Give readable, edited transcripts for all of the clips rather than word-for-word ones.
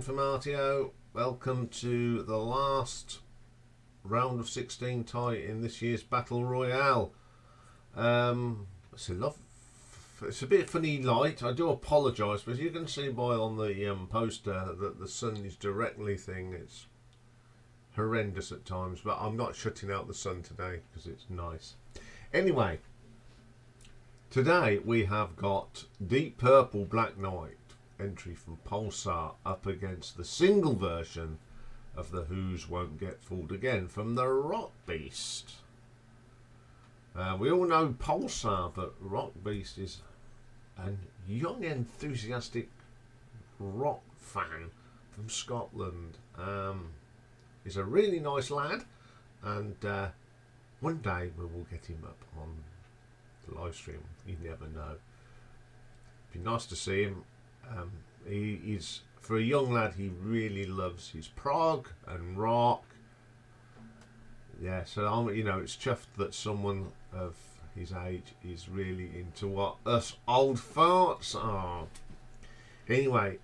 from RTO. Welcome to the last round of 16 tie in this year's Battle Royale. It's a bit funny light. I do apologise, but as you can see on the poster that the sun is directly thing. It's horrendous at times, but I'm not shutting out the sun today because it's nice. Anyway, today we have got Deep Purple Black Knight entry from Pulsar up against the single version of The Who's Won't Get Fooled Again from the Rock Beast. We all know Pulsar, but Rock Beast is a young enthusiastic rock fan from Scotland. He's a really nice lad, and one day we will get him up on the live stream. You never know. Be nice to see him. He is, for a young lad, he really loves his prog and rock. Yeah, so it's chuffed that someone of his age is really into what us old farts are. Anyway,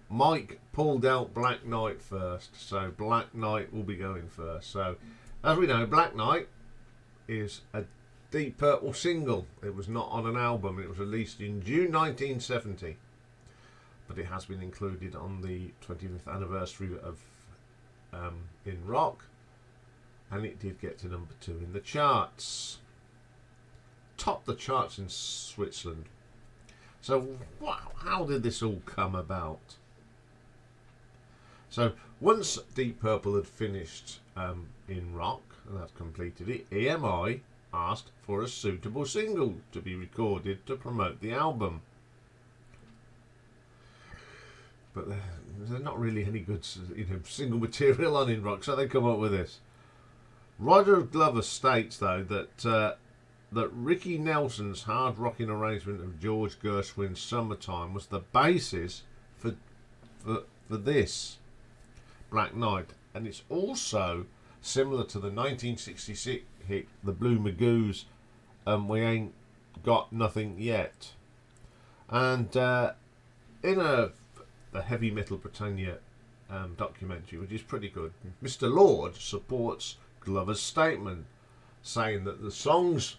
Mike pulled out Black Knight first, so Black Knight will be going first. So, as we know, Black Knight is a Deep Purple single. It was not on an album. It was released in June 1970. But it has been included on the 25th anniversary of In Rock, and it did get to number 2 in the charts. Topped the charts in Switzerland. So, wow, how did this all come about? So, once Deep Purple had finished In Rock, and that's completed it, EMI asked for a suitable single to be recorded to promote the album. But there's not really any good single material on In Rock, so they come up with this. Roger Glover states, though, that Ricky Nelson's hard-rocking arrangement of George Gershwin's Summertime was the basis for this, Black Knight. And it's also similar to the 1966 hit, The Blue Magoo's We Ain't Got Nothing Yet. And in the Heavy Metal Britannia documentary, which is pretty good, Mr. Lord supports Glover's statement, saying that the song's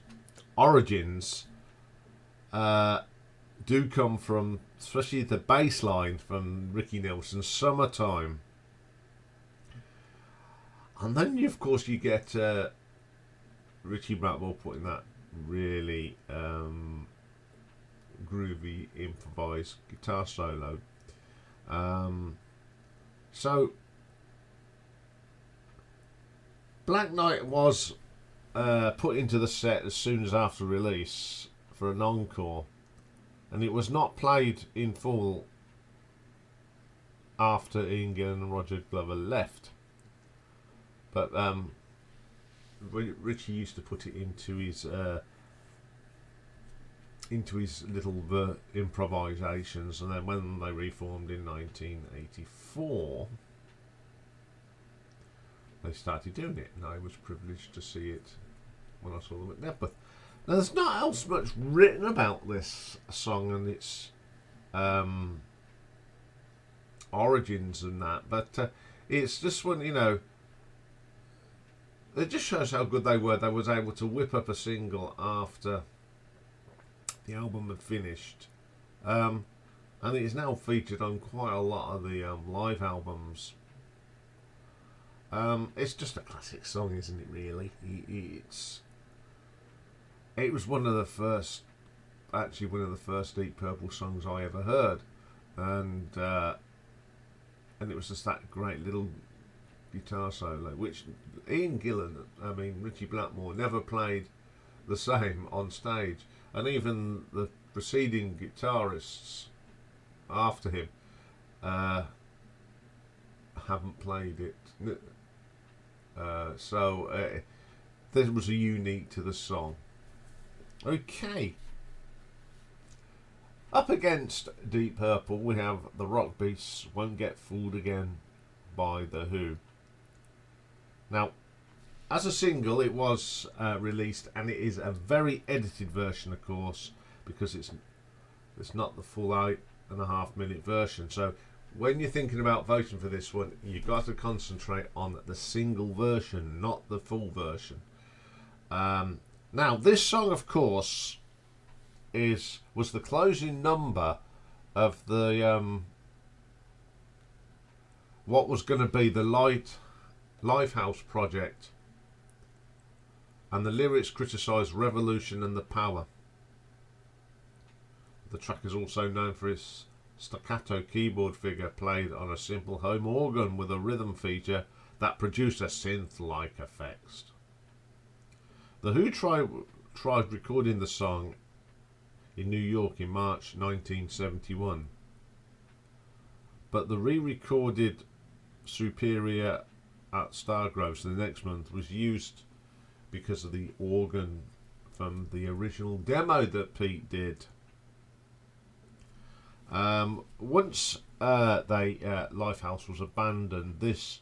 origins do come from, especially the bass line from Ricky Nelson's Summertime. And then, of course, you get Richie Blackmore putting that really groovy improvised guitar solo. So Black Knight was put into the set as soon as after release for an encore, and it was not played in full after Ian Gillan and Roger Glover left. But Richie used to put it into his little improvisations, and then when they reformed in 1984, they started doing it, and I was privileged to see it when I saw them at Nepworth. Now, there's not else much written about this song and its origins and that, but it's just one, it just shows how good they were. They was able to whip up a single after the album had finished, and it is now featured on quite a lot of the live albums. It's just a classic song, isn't it? Really, it was one of the first Deep Purple songs I ever heard, and it was just that great little guitar solo, which Ian Gillan, Richie Blackmore, never played the same on stage. And even the preceding guitarists after him haven't played it. So this was a unique to the song. Okay. Up against Deep Purple, we have the Rock Beasts Won't Get Fooled Again by The Who. Now, as a single, it was released, and it is a very edited version, of course, because it's not the full 8.5 minute version. So when you're thinking about voting for this one, you've got to concentrate on the single version, not the full version. Now, this song, of course, was the closing number of the what was going to be the Lifehouse project, and the lyrics criticised revolution and the power. The track is also known for its staccato keyboard figure played on a simple home organ with a rhythm feature that produced a synth-like effects. The Who tried recording the song in New York in March 1971, but the re-recorded Superior at Stargroves the next month was used because of the organ from the original demo that Pete did. Once Lifehouse was abandoned, this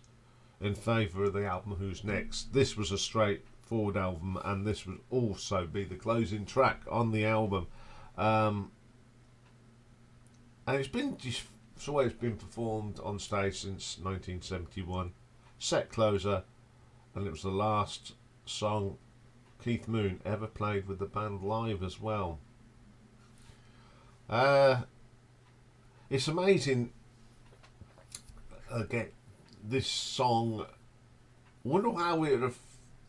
in favour of the album Who's Next. This was a straightforward album, and this would also be the closing track on the album. And it's always been performed on stage since 1971. Set closer, and it was the last song Keith Moon ever played with the band live as well. It's amazing. Again, this song, I wonder how it would have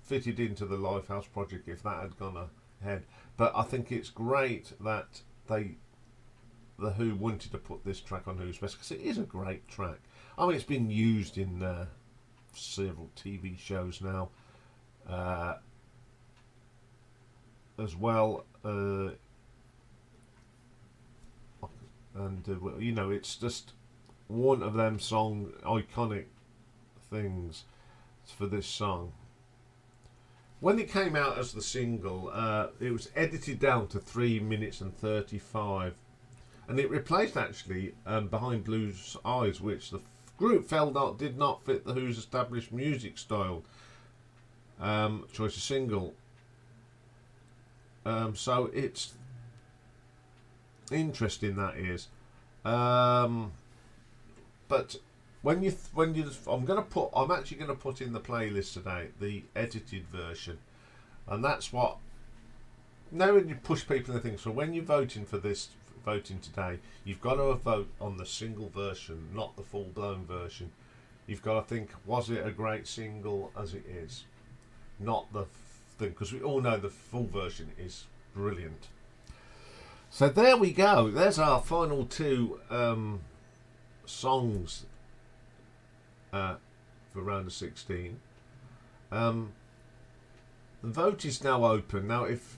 fitted into the Lifehouse project if that had gone ahead. But I think it's great that the Who wanted to put this track on Who's Best, because it is a great track. I mean, it's been used in several TV shows now as well, and you know, it's just one of them iconic things for this song. When it came out as the single, it was edited down to 3 minutes and 35, and it replaced actually Behind Blue Eyes, which the group felt did not fit the Who's established music style. Choice of single. So it's interesting, that is. But I'm actually going to put in the playlist today the edited version, and that's what. Now when you push people and things, so when you're voting today, you've got to vote on the single version, not the full-blown version. You've got to think, was it a great single as it is, not the thing, because we all know the full version is brilliant. So there we go. There's our final two songs for round of 16. The vote is now open. Now, if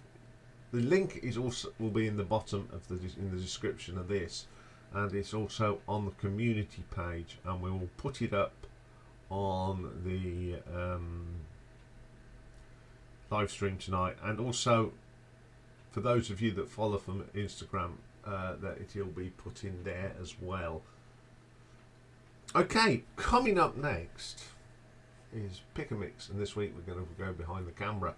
the link will be in the bottom of in the description of this, and it's also on the community page, and we will put it up on the live stream tonight, and also for those of you that follow from Instagram, that it'll be put in there as well. Okay, coming up next is Pick a Mix, and this week we're going to go behind the camera,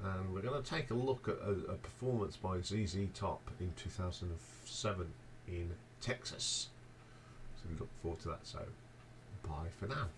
and we're going to take a look at a performance by ZZ Top in 2007 in Texas. So we look forward to that. So bye for now.